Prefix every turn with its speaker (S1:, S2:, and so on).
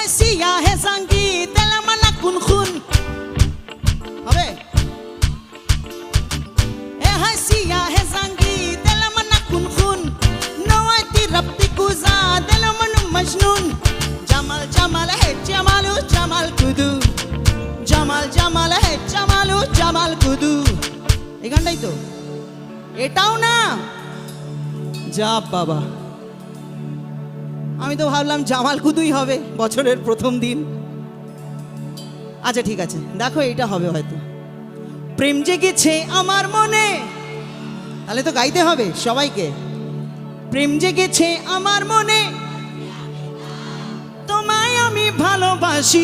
S1: হায় সিয়া হে সাঙ্গি তেলা মানা কুন খুন হবে এ হায় সিয়া হে সাঙ্গি তেলা মানা কুন খুন নওয়াতি রব্তি কুজা তেলা মানু মজনুন জামাল জামাল হে জামালু জামাল কুদু জামাল জামাল হে জামালু জামাল কুদু এই গানটাই তো এটাও না যা বাবা আমি তো ভাবলাম জামাল কুদুই হবে বছরের প্রথম দিন আচ্ছা ঠিক আছে দেখো এটা হবে হয়তো প্রেম জেগেছে আমার মনে তাহলে তো গাইতে হবে সবাইকে প্রেম জেগেছে আমার মনে তোমায় আমি ভালোবাসি